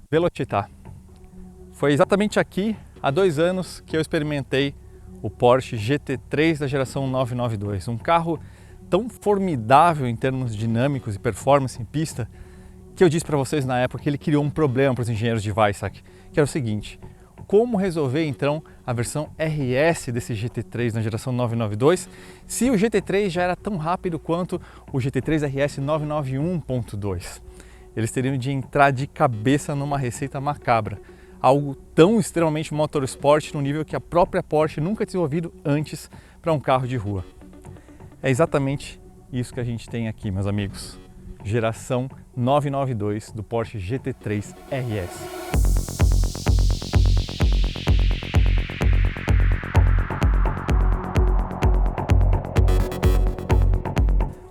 Velocitar. Foi exatamente aqui, há 2 anos, que eu experimentei o Porsche GT3 da geração 992. Um carro tão formidável em termos dinâmicos e performance em pista, que eu disse para vocês na época que ele criou um problema para os engenheiros de Weissach, que era o seguinte: como resolver então a versão RS desse GT3 na geração 992, se o GT3 já era tão rápido quanto o GT3 RS 991.2? Eles teriam de entrar de cabeça numa receita macabra, algo tão extremamente motorsport no nível que a própria Porsche nunca tinha desenvolvido antes para um carro de rua. É exatamente isso que a gente tem aqui, meus amigos. Geração 992 do Porsche GT3 RS.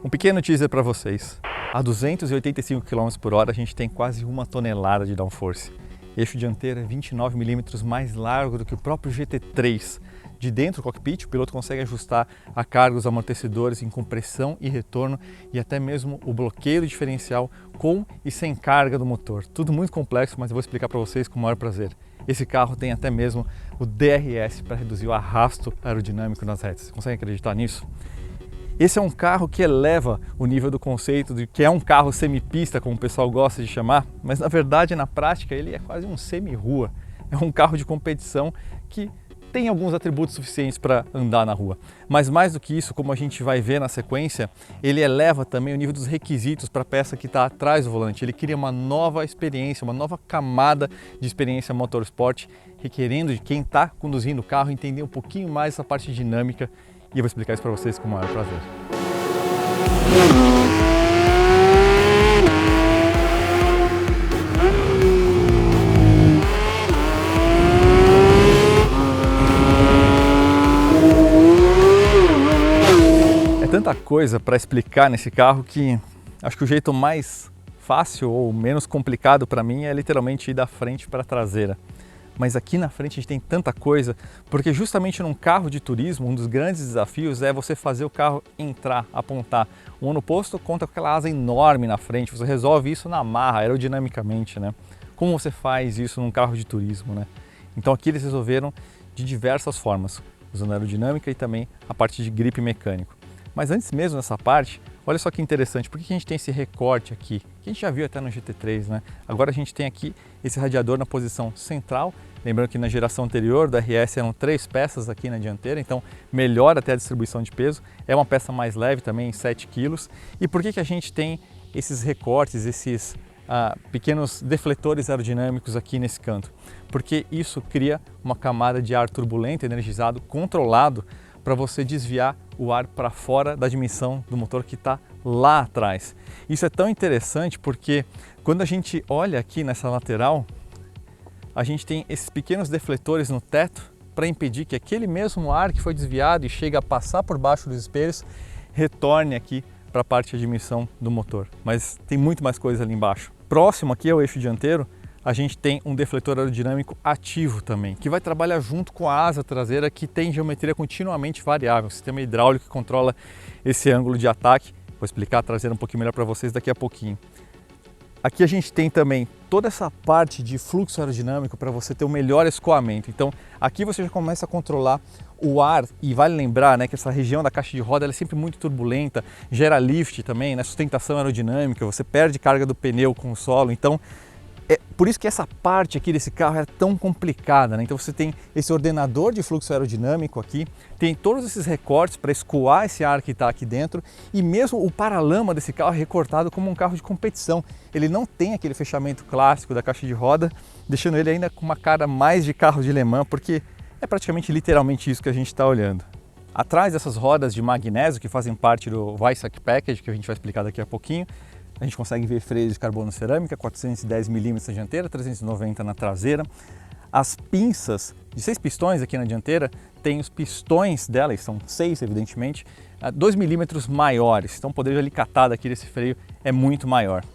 Um pequeno teaser para vocês. A 285 km por hora a gente tem quase 1 tonelada de downforce. Eixo dianteiro é 29 mm mais largo do que o próprio GT3. De dentro do cockpit, o piloto consegue ajustar a carga dos amortecedores em compressão e retorno e até mesmo o bloqueio do diferencial com e sem carga do motor. Tudo muito complexo, mas eu vou explicar para vocês com o maior prazer. Esse carro tem até mesmo o DRS para reduzir o arrasto aerodinâmico nas retas. Você consegue acreditar nisso? Esse é um carro que eleva o nível do conceito de que é um carro semipista, como o pessoal gosta de chamar, mas na verdade, na prática, ele é quase um semi-rua. É um carro de competição que tem alguns atributos suficientes para andar na rua. Mas mais do que isso, como a gente vai ver na sequência, ele eleva também o nível dos requisitos para a peça que está atrás do volante. Ele cria uma nova experiência, uma nova camada de experiência motorsport, requerendo de quem está conduzindo o carro entender um pouquinho mais essa parte dinâmica. E eu vou explicar isso para vocês com o maior prazer. É tanta coisa para explicar nesse carro que acho que o jeito mais fácil ou menos complicado para mim é literalmente ir da frente para a traseira. Mas aqui na frente a gente tem tanta coisa, porque justamente num carro de turismo, um dos grandes desafios é você fazer o carro entrar, apontar. O monoposto conta com aquela asa enorme na frente, você resolve isso na marra, aerodinamicamente, né? Como você faz isso num carro de turismo, né? Então aqui eles resolveram de diversas formas, usando a aerodinâmica e também a parte de grip mecânico. Mas antes mesmo dessa parte, olha só que interessante, por que a gente tem esse recorte aqui? Que a gente já viu até no GT3, né? Agora a gente tem aqui esse radiador na posição central, lembrando que na geração anterior do RS eram 3 peças aqui na dianteira, então melhora até a distribuição de peso, é uma peça mais leve também, 7 kg. E por que a gente tem esses recortes, esses pequenos defletores aerodinâmicos aqui nesse canto? Porque isso cria uma camada de ar turbulento, energizado, controlado, para você desviar o ar para fora da dimensão do motor que está lá atrás. Isso é tão interessante porque quando a gente olha aqui nessa lateral, a gente tem esses pequenos defletores no teto para impedir que aquele mesmo ar que foi desviado e chega a passar por baixo dos espelhos retorne aqui para a parte de admissão do motor. Mas tem muito mais coisa ali embaixo. Próximo aqui ao eixo dianteiro, a gente tem um defletor aerodinâmico ativo também, que vai trabalhar junto com a asa traseira, que tem geometria continuamente variável, um sistema hidráulico que controla esse ângulo de ataque. Vou explicar a traseira um pouquinho melhor para vocês daqui a pouquinho. Aqui a gente tem também toda essa parte de fluxo aerodinâmico para você ter o melhor escoamento. Então aqui você já começa a controlar o ar e vale lembrar, né, que essa região da caixa de roda ela é sempre muito turbulenta, gera lift também, né, sustentação aerodinâmica, você perde carga do pneu com o solo, então é por isso que essa parte aqui desse carro é tão complicada, né? Então você tem esse ordenador de fluxo aerodinâmico aqui, tem todos esses recortes para escoar esse ar que está aqui dentro e mesmo o paralama desse carro é recortado como um carro de competição. Ele não tem aquele fechamento clássico da caixa de roda, deixando ele ainda com uma cara mais de carro de Le Mans, porque é praticamente literalmente isso que a gente está olhando. Atrás dessas rodas de magnésio que fazem parte do Weissach Package, que a gente vai explicar daqui a pouquinho, a gente consegue ver freios de carbono cerâmica, 410 mm na dianteira, 390 na traseira. As pinças de 6 pistões aqui na dianteira, tem os pistões delas, são 6 evidentemente, 2 mm maiores, então o poder de alicatada aqui desse freio é muito maior.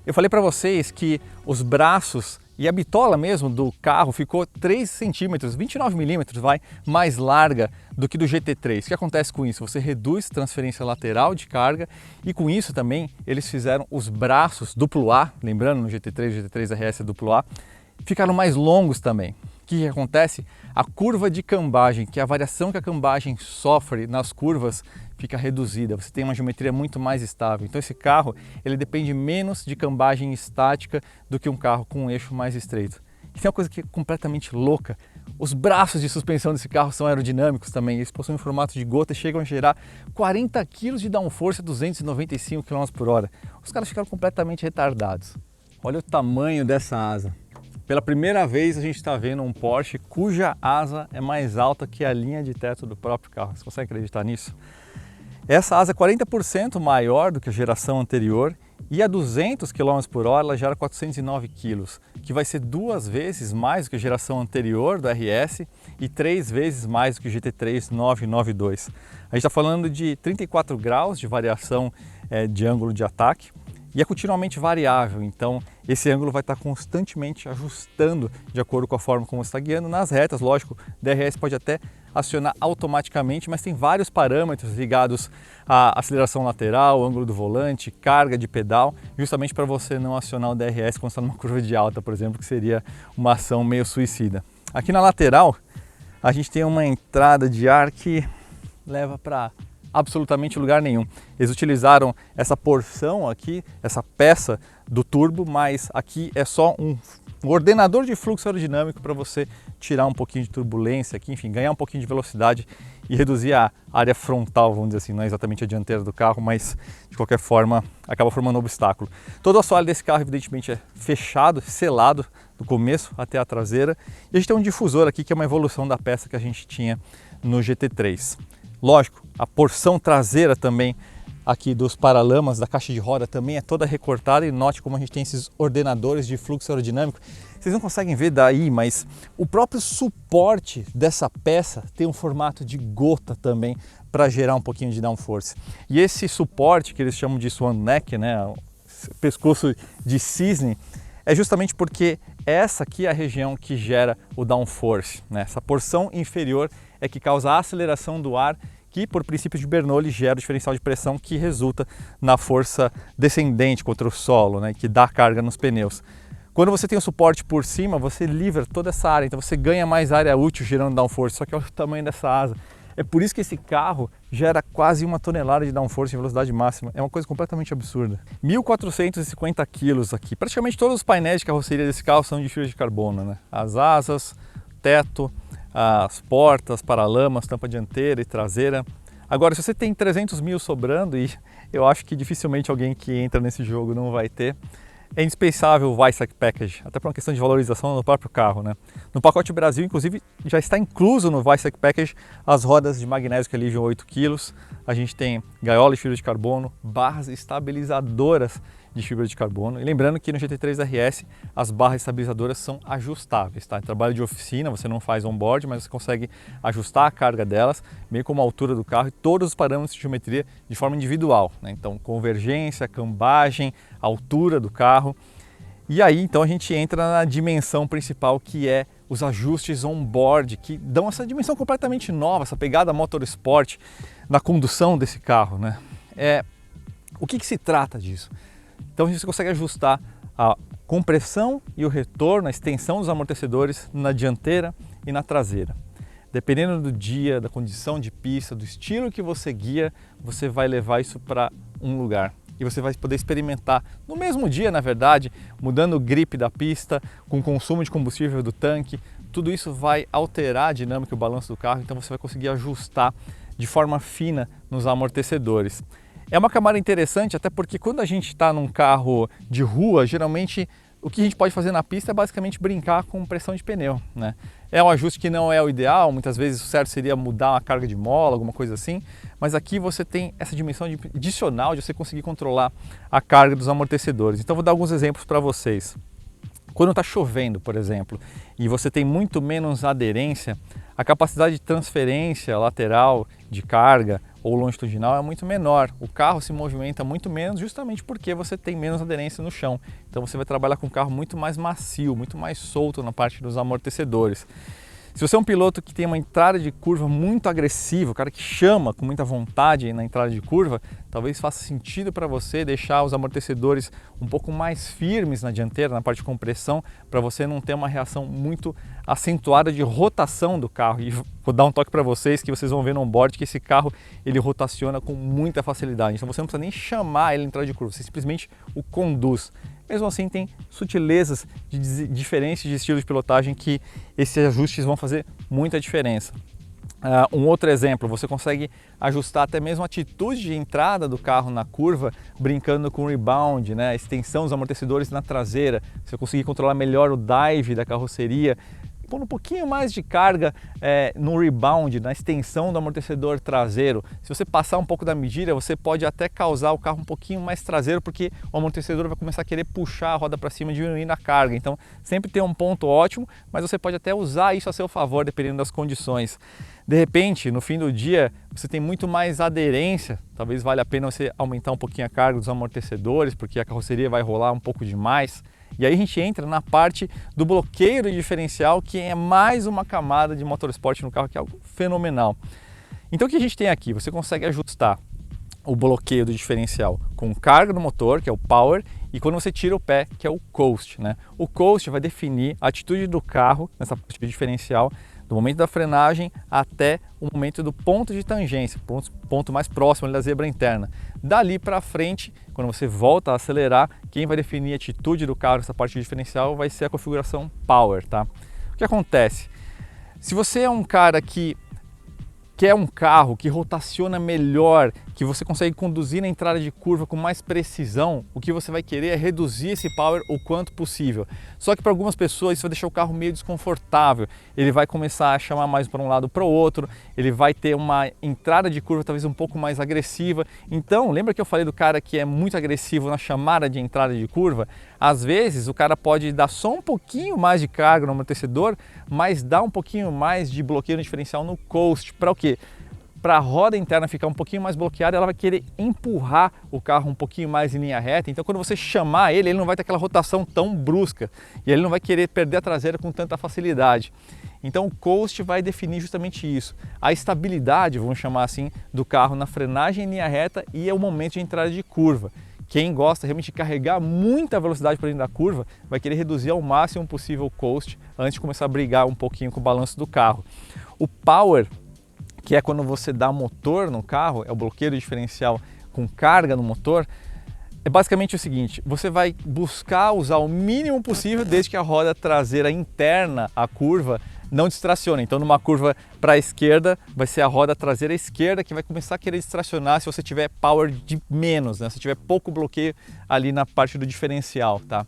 Eu falei para vocês que os braços E a bitola mesmo do carro ficou 3 centímetros, 29 milímetros, mais larga do que do GT3. O que acontece com isso? Você reduz transferência lateral de carga e com isso também eles fizeram os braços duplo A, lembrando no GT3, o GT3 RS é duplo A, ficaram mais longos também. O que acontece? A curva de cambagem, que é a variação que a cambagem sofre nas curvas, fica reduzida. Você tem uma geometria muito mais estável. Então esse carro ele depende menos de cambagem estática do que um carro com um eixo mais estreito. Isso é uma coisa que é completamente louca. Os braços de suspensão desse carro são aerodinâmicos também. Eles possuem um formato de gota e chegam a gerar 40 kg de downforce a 295 km/h. Os caras ficaram completamente retardados. Olha o tamanho dessa asa. Pela primeira vez a gente está vendo um Porsche cuja asa é mais alta que a linha de teto do próprio carro. Você consegue acreditar nisso? Essa asa é 40% maior do que a geração anterior e a 200 km/h ela gera 409 kg, que vai ser 2 vezes mais do que a geração anterior do RS e 3 vezes mais do que o GT3 992. A gente está falando de 34 graus de variação de ângulo de ataque. E é continuamente variável, então esse ângulo vai estar constantemente ajustando de acordo com a forma como você está guiando. Nas retas, lógico, o DRS pode até acionar automaticamente, mas tem vários parâmetros ligados à aceleração lateral, ângulo do volante, carga de pedal, justamente para você não acionar o DRS quando está numa curva de alta, por exemplo, que seria uma ação meio suicida. Aqui na lateral, a gente tem uma entrada de ar que leva para absolutamente lugar nenhum. Eles utilizaram essa porção aqui, essa peça do turbo, mas aqui é só um ordenador de fluxo aerodinâmico para você tirar um pouquinho de turbulência aqui, enfim, ganhar um pouquinho de velocidade e reduzir a área frontal, vamos dizer assim, não é exatamente a dianteira do carro, mas de qualquer forma acaba formando um obstáculo. Todo o assoalho desse carro evidentemente é fechado, selado do começo até a traseira, e a gente tem um difusor aqui que é uma evolução da peça que a gente tinha no GT3. Lógico, a porção traseira também aqui dos paralamas da caixa de roda também é toda recortada e note como a gente tem esses ordenadores de fluxo aerodinâmico. Vocês não conseguem ver daí, mas o próprio suporte dessa peça tem um formato de gota também para gerar um pouquinho de downforce. E esse suporte que eles chamam de swan neck, né, pescoço de cisne, é justamente porque essa aqui é a região que gera o downforce, né? Essa porção inferior é que causa a aceleração do ar, que por princípio de Bernoulli gera o diferencial de pressão que resulta na força descendente contra o solo, né? Que dá carga nos pneus. Quando você tem o suporte por cima, você livra toda essa área, então você ganha mais área útil gerando downforce, só que olha o tamanho dessa asa. É por isso que esse carro gera quase 1 tonelada de downforce em velocidade máxima. É uma coisa completamente absurda. 1.450 quilos aqui. Praticamente todos os painéis de carroceria desse carro são de fibra de carbono, né? As asas, teto, as portas, paralamas, tampa dianteira e traseira. Agora, se você tem 300 mil sobrando, e eu acho que dificilmente alguém que entra nesse jogo não vai ter, é indispensável o Weissach Package, até por uma questão de valorização no próprio carro, né? No pacote Brasil, inclusive, já está incluso no Weissach Package as rodas de magnésio que aliviam 8 kg, a gente tem gaiola de fibra de carbono, barras estabilizadoras de fibra de carbono. E lembrando que no GT3 RS as barras estabilizadoras são ajustáveis, tá? Em trabalho de oficina, você não faz on-board, mas você consegue ajustar a carga delas, bem como a altura do carro e todos os parâmetros de geometria de forma individual, né? Então, convergência, cambagem, altura do carro. E aí, então, a gente entra na dimensão principal, que é os ajustes on-board, que dão essa dimensão completamente nova, essa pegada motorsport na condução desse carro, né? O que se trata disso? Então você consegue ajustar a compressão e o retorno, a extensão dos amortecedores na dianteira e na traseira. Dependendo do dia, da condição de pista, do estilo que você guia, você vai levar isso para um lugar. E você vai poder experimentar no mesmo dia, na verdade, mudando o grip da pista, com o consumo de combustível do tanque. Tudo isso vai alterar a dinâmica e o balanço do carro, então você vai conseguir ajustar de forma fina nos amortecedores. É uma camada interessante, até porque quando a gente está num carro de rua, geralmente o que a gente pode fazer na pista é basicamente brincar com pressão de pneu, né? É um ajuste que não é o ideal, muitas vezes o certo seria mudar uma carga de mola, alguma coisa assim, mas aqui você tem essa dimensão adicional de você conseguir controlar a carga dos amortecedores. Então vou dar alguns exemplos para vocês. Quando está chovendo, por exemplo, e você tem muito menos aderência, a capacidade de transferência lateral de carga, ou longitudinal é muito menor. O carro se movimenta muito menos justamente porque você tem menos aderência no chão. Então você vai trabalhar com um carro muito mais macio, muito mais solto na parte dos amortecedores. Se você é um piloto que tem uma entrada de curva muito agressiva, o cara que chama com muita vontade na entrada de curva, talvez faça sentido para você deixar os amortecedores um pouco mais firmes na dianteira, na parte de compressão, para você não ter uma reação muito acentuada de rotação do carro. E vou dar um toque para vocês que vocês vão ver no onboard que esse carro ele rotaciona com muita facilidade. Então você não precisa nem chamar ele na entrada de curva, você simplesmente o conduz. Mesmo assim, tem sutilezas diferentes de estilo de pilotagem que esses ajustes vão fazer muita diferença. Um outro exemplo, você consegue ajustar até mesmo a atitude de entrada do carro na curva, brincando com o rebound, né? A extensão dos amortecedores na traseira, você conseguir controlar melhor o dive da carroceria, pondo um pouquinho mais de carga no rebound, na extensão do amortecedor traseiro. Se você passar um pouco da medida, você pode até causar o carro um pouquinho mais traseiro, porque o amortecedor vai começar a querer puxar a roda para cima, diminuindo a carga. Então, sempre tem um ponto ótimo, mas você pode até usar isso a seu favor, dependendo das condições. De repente, no fim do dia, você tem muito mais aderência, talvez valha a pena você aumentar um pouquinho a carga dos amortecedores, porque a carroceria vai rolar um pouco demais. E aí a gente entra na parte do bloqueio do diferencial, que é mais uma camada de motorsport no carro, que é algo fenomenal. Então o que a gente tem aqui? Você consegue ajustar o bloqueio do diferencial com carga do motor, que é o power, e quando você tira o pé, que é o coast, né? O coast vai definir a atitude do carro nessa parte do diferencial, do momento da frenagem até o momento do ponto de tangência, ponto mais próximo ali da zebra interna. Dali para frente, quando você volta a acelerar, quem vai definir a atitude do carro nessa parte de diferencial vai ser a configuração Power, tá? O que acontece? Se você é um cara que quer um carro que rotaciona melhor, que você consegue conduzir na entrada de curva com mais precisão, o que você vai querer é reduzir esse power o quanto possível. Só que para algumas pessoas isso vai deixar o carro meio desconfortável, ele vai começar a chamar mais para um lado para o outro, ele vai ter uma entrada de curva talvez um pouco mais agressiva. Então, lembra que eu falei do cara que é muito agressivo na chamada de entrada de curva? Às vezes o cara pode dar só um pouquinho mais de carga no amortecedor, mas dá um pouquinho mais de bloqueio no diferencial no coast. Para o quê? Para a roda interna ficar um pouquinho mais bloqueada, ela vai querer empurrar o carro um pouquinho mais em linha reta. Então quando você chamar ele não vai ter aquela rotação tão brusca e ele não vai querer perder a traseira com tanta facilidade. Então o coast vai definir justamente isso, a estabilidade, vamos chamar assim, do carro na frenagem em linha reta e é o momento de entrada de curva. Quem gosta realmente de carregar muita velocidade para dentro da curva vai querer reduzir ao máximo possível o coast antes de começar a brigar um pouquinho com o balanço do carro. O power, que é quando você dá motor no carro, é o bloqueio do diferencial com carga no motor, é basicamente o seguinte: você vai buscar usar o mínimo possível desde que a roda traseira interna à curva não distracione. Então numa curva para a esquerda vai ser a roda traseira esquerda que vai começar a querer distracionar se você tiver power de menos, né? Se tiver pouco bloqueio ali na parte do diferencial, tá?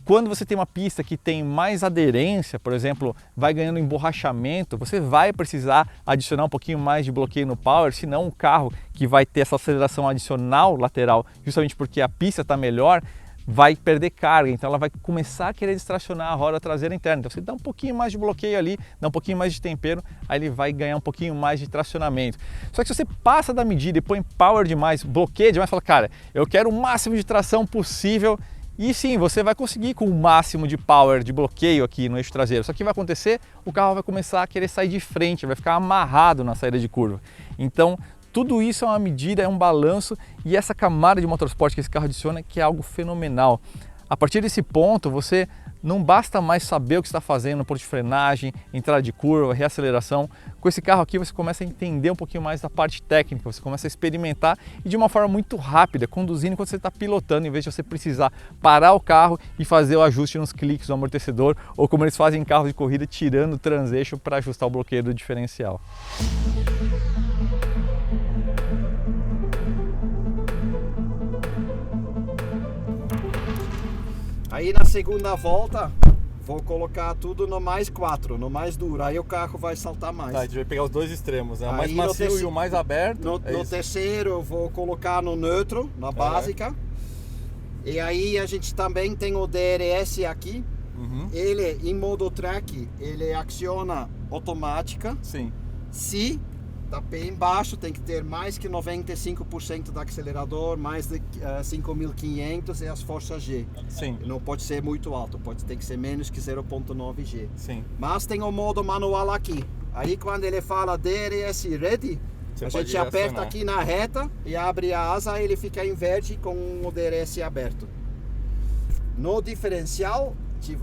Quando você tem uma pista que tem mais aderência, por exemplo, vai ganhando emborrachamento, você vai precisar adicionar um pouquinho mais de bloqueio no power, senão o carro que vai ter essa aceleração adicional lateral, justamente porque a pista está melhor, vai perder carga, então ela vai começar a querer distracionar a roda traseira interna. Então você dá um pouquinho mais de bloqueio ali, dá um pouquinho mais de tempero, aí ele vai ganhar um pouquinho mais de tracionamento. Só que se você passa da medida e põe power demais, bloqueia demais, fala, cara, eu quero o máximo de tração possível. E sim, você vai conseguir com o máximo de power, de bloqueio aqui no eixo traseiro. Só que o que vai acontecer? O carro vai começar a querer sair de frente, vai ficar amarrado na saída de curva. Então, tudo isso é uma medida, é um balanço e essa camada de motorsport que esse carro adiciona que é algo fenomenal. A partir desse ponto, você não basta mais saber o que está fazendo no ponto de frenagem, entrada de curva, reaceleração. Com esse carro aqui você começa a entender um pouquinho mais da parte técnica, você começa a experimentar e de uma forma muito rápida, conduzindo enquanto você está pilotando, em vez de você precisar parar o carro e fazer o ajuste nos cliques do amortecedor, ou como eles fazem em carros de corrida, tirando o transeixo para ajustar o bloqueio do diferencial. Aí na segunda volta, vou colocar tudo no mais 4, no mais duro. Aí o carro vai saltar mais. Tá, a gente vai pegar os dois extremos, né? O mais Aí macio e o mais aberto. No terceiro, eu vou colocar no neutro, na básica. E aí a gente também tem o DRS aqui. Ele, em modo track, ele aciona automática. Sim. Se da P embaixo, tem que ter mais que 95% do acelerador, mais de 5.500 e as forças G. Sim. Não pode ser muito alto, tem que ser menos que 0.9 G. Sim. Mas tem o modo manual aqui. Aí quando ele fala DRS Ready, a gente aperta aqui na reta e abre a asa e ele fica em verde com o DRS aberto. No diferencial, a gente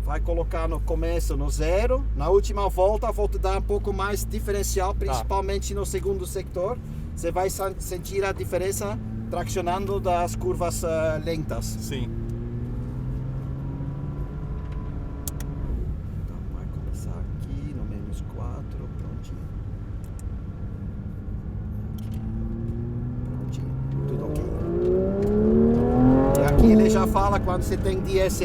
vai colocar no começo no 0. Na última volta vou te dar um pouco mais diferencial, principalmente no segundo sector. Você vai sentir a diferença tracionando das curvas lentas. Sim. Então vai começar aqui no -4, prontinho. Prontinho, tudo ok. E aqui ele já fala quando você tem DRS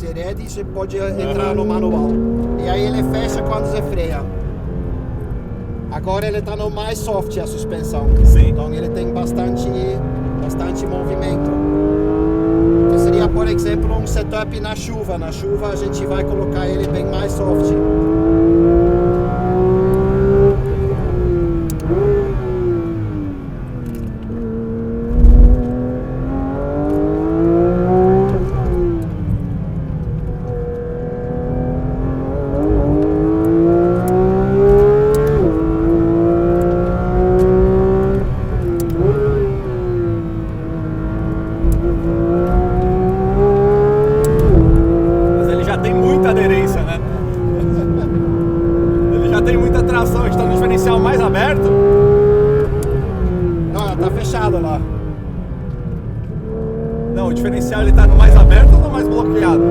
Ready, você pode entrar no manual. E aí ele fecha quando você freia. Agora ele está no mais soft a suspensão. Sim. Então ele tem bastante movimento. Que seria, por exemplo, um setup na chuva. Na chuva a gente vai colocar ele bem mais soft. Lá. Não, o diferencial ele tá no mais aberto ou no mais bloqueado?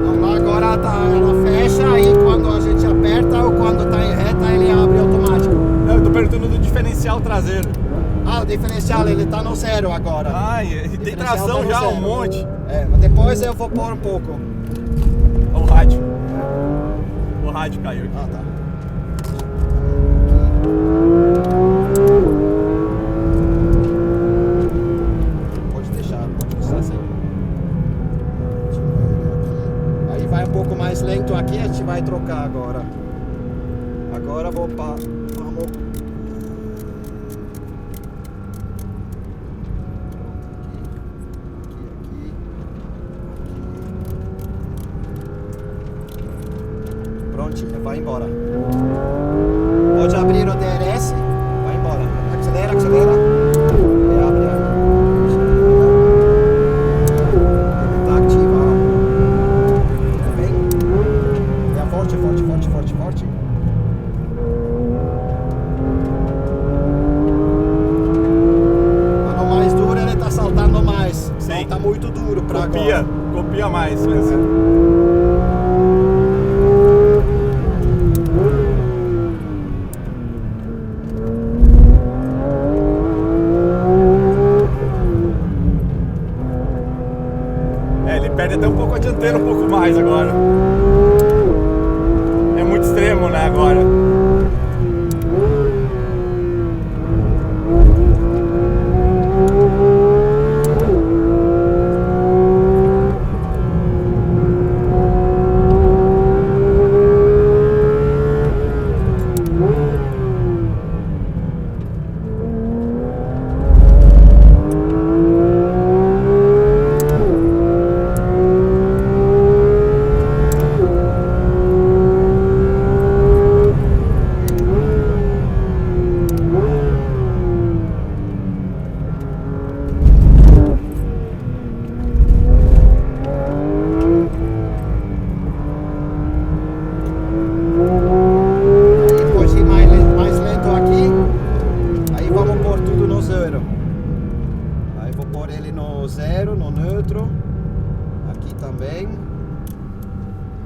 Não, lá agora ela fecha e quando a gente aperta ou quando tá em reta ele abre automático. Não, eu tô perguntando do diferencial traseiro. Ah, o diferencial ele tá no 0 agora. Ah, e tem tração tá já, um monte. É, mas depois eu vou pôr um pouco. O rádio. O rádio caiu aqui. Ah, tá. Mais lento aqui, a gente vai trocar agora. Agora vou para prontinho, vai embora. Pode abrir o DRS, vai embora. Acelera, acelera. E abre aí. Ele tá ativo, ó. Forte. Mas no mais duro ele tá saltando mais. Sim. Então tá muito duro pra agora. Copia mais mesmo. Ele perde até um pouco a dianteira, um pouco mais agora. Muito extremo, né, agora.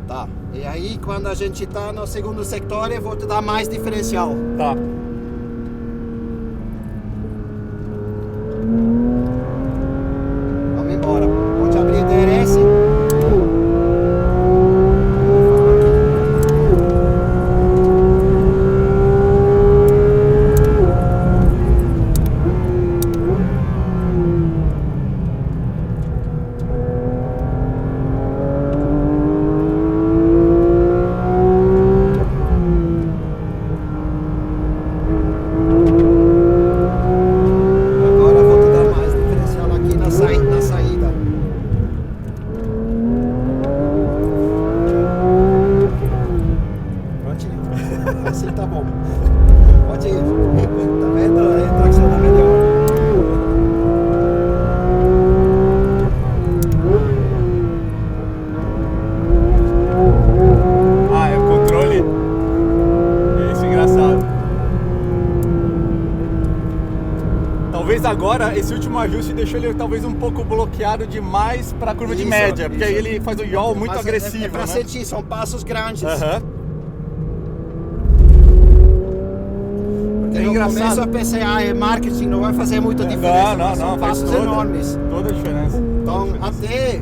Tá, e aí quando a gente tá no segundo sector eu vou te dar mais diferencial. Tá. Vamos embora. Pode abrir DRS. agora esse último ajuste deixou ele talvez um pouco bloqueado demais para a curva de média, porque aí ele faz o yaw muito agressivo. É para sentir, são passos grandes. Porque no começo eu pensei, é marketing, não vai fazer muita diferença, mas são passos enormes. Toda a diferença. Então, até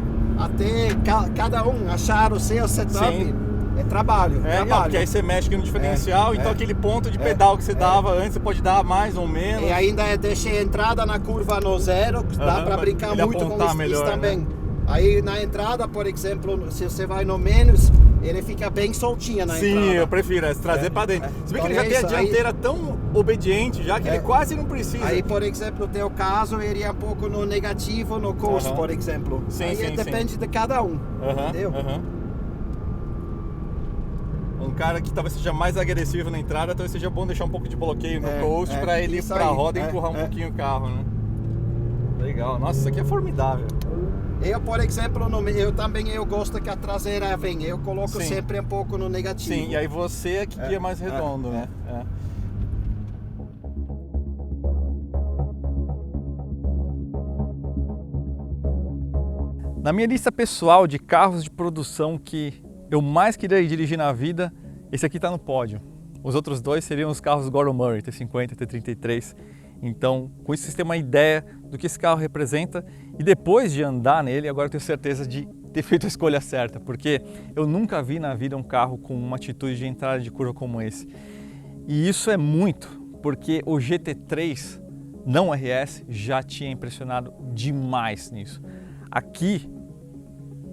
cada um achar o seu setup, é trabalho. Porque aí você mexe no diferencial, então aquele ponto de pedal que você dava antes, você pode dar mais ou menos. E ainda deixei a entrada na curva no zero, que dá para brincar muito com isso também. Né? Aí na entrada, por exemplo, se você vai no menos, ele fica bem soltinho na entrada. Sim, eu prefiro trazer para dentro. Se bem que ele já tem a dianteira tão obediente já que ele quase não precisa. Aí, por exemplo, no teu caso, ele iria um pouco no negativo, no coast, por exemplo. Aí depende de cada um, entendeu? Um cara que talvez seja mais agressivo na entrada, talvez seja bom deixar um pouco de bloqueio no coast para ele ir para a roda e empurrar um pouquinho o carro, né? Legal, nossa, isso aqui é formidável. Eu, por exemplo, eu gosto que a traseira vem, eu coloco sempre um pouco no negativo. Sim, e aí você aqui é mais redondo, né? Na minha lista pessoal de carros de produção que eu mais queria dirigir na vida, esse aqui está no pódio. Os outros dois seriam os carros Gordon Murray, T50 e T33. Então, com isso você tem uma ideia do que esse carro representa e depois de andar nele, agora eu tenho certeza de ter feito a escolha certa, porque eu nunca vi na vida um carro com uma atitude de entrada de curva como esse. E isso é muito, porque o GT3 não RS já tinha impressionado demais nisso. Aqui,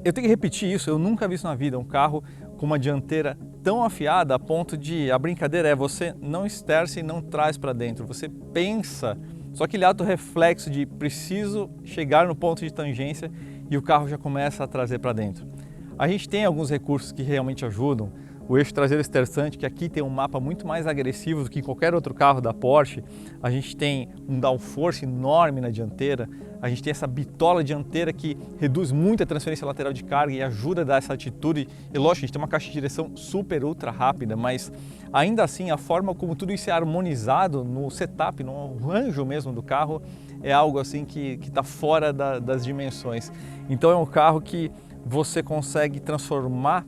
eu tenho que repetir isso, eu nunca vi isso na vida, um carro com uma dianteira tão afiada a ponto de, a brincadeira é, você não esterça e não traz para dentro, você pensa, só aquele ato reflexo de preciso chegar no ponto de tangência e o carro já começa a trazer para dentro. A gente tem alguns recursos que realmente ajudam, o eixo traseiro esterçante, que aqui tem um mapa muito mais agressivo do que em qualquer outro carro da Porsche. A gente tem um downforce enorme na dianteira, a gente tem essa bitola dianteira que reduz muito a transferência lateral de carga e ajuda a dar essa atitude. E lógico, a gente tem uma caixa de direção super ultra rápida, mas ainda assim a forma como tudo isso é harmonizado no setup, no arranjo mesmo do carro, é algo assim que está fora das dimensões. Então é um carro que você consegue transformar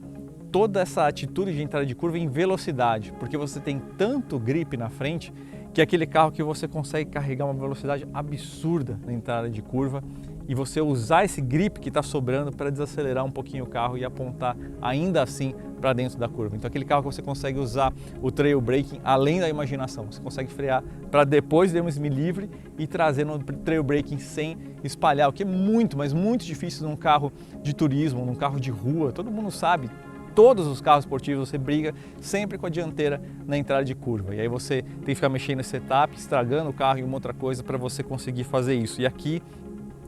toda essa atitude de entrada de curva em velocidade, porque você tem tanto grip na frente que é aquele carro que você consegue carregar uma velocidade absurda na entrada de curva e você usar esse grip que está sobrando para desacelerar um pouquinho o carro e apontar ainda assim para dentro da curva. Então aquele carro que você consegue usar o trail braking além da imaginação, você consegue frear para depois de me livre e trazer no trail braking sem espalhar, o que é muito, mas muito difícil num carro de turismo, num carro de rua, todo mundo sabe. Todos os carros esportivos você briga sempre com a dianteira na entrada de curva e aí você tem que ficar mexendo nesse setup, estragando o carro e uma outra coisa para você conseguir fazer isso. E aqui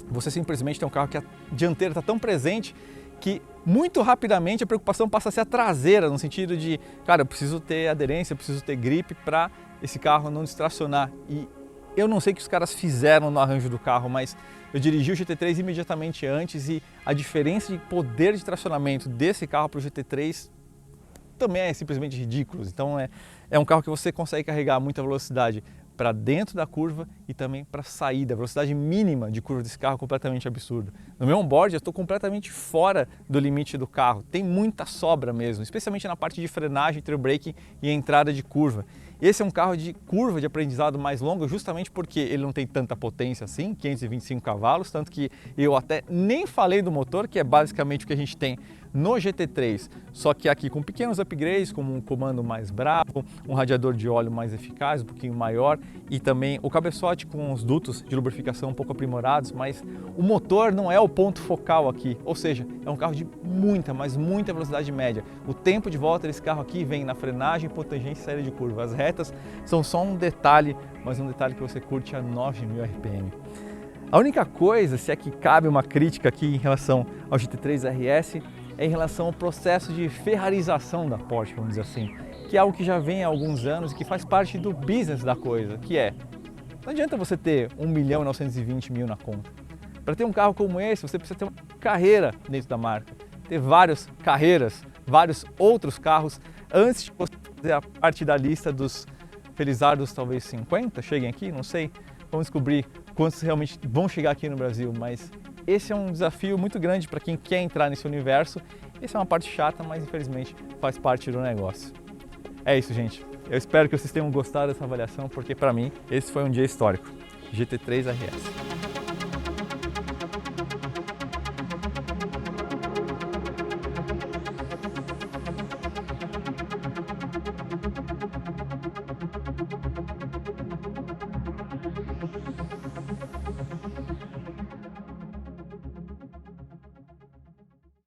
você simplesmente tem um carro que a dianteira está tão presente que muito rapidamente a preocupação passa a ser a traseira, no sentido de, cara, eu preciso ter aderência, eu preciso ter grip para esse carro não distracionar. E eu não sei o que os caras fizeram no arranjo do carro, mas eu dirigi o GT3 imediatamente antes e a diferença de poder de tracionamento desse carro para o GT3 também é simplesmente ridículo. Então é um carro que você consegue carregar muita velocidade para dentro da curva e também para saída. A velocidade mínima de curva desse carro é completamente absurda. No meu onboard eu estou completamente fora do limite do carro, tem muita sobra mesmo, especialmente na parte de frenagem, trail braking e entrada de curva. Esse é um carro de curva de aprendizado mais longa justamente porque ele não tem tanta potência assim, 525 cavalos, tanto que eu até nem falei do motor, que é basicamente o que a gente tem no GT3, só que aqui com pequenos upgrades, como um comando mais bravo, um radiador de óleo mais eficaz, um pouquinho maior e também o cabeçote com os dutos de lubrificação um pouco aprimorados, mas o motor não é o ponto focal aqui, ou seja, é um carro de muita, mas muita velocidade média. O tempo de volta desse carro aqui vem na frenagem, potangência e saída de curva. As retas são só um detalhe, mas um detalhe que você curte a 9.000 RPM. A única coisa, se é que cabe uma crítica aqui em relação ao GT3 RS, é em relação ao processo de ferrarização da Porsche, vamos dizer assim, que é algo que já vem há alguns anos e que faz parte do business da coisa, que é, não adianta você ter 1.920.000 na conta. Para ter um carro como esse, você precisa ter uma carreira dentro da marca, ter várias carreiras, vários outros carros, antes de você fazer a parte da lista dos felizardos, talvez 50, cheguem aqui, não sei. Vamos descobrir quantos realmente vão chegar aqui no Brasil, mas esse é um desafio muito grande para quem quer entrar nesse universo. Essa é uma parte chata, mas infelizmente faz parte do negócio. É isso, gente. Eu espero que vocês tenham gostado dessa avaliação, porque para mim esse foi um dia histórico. GT3 RS.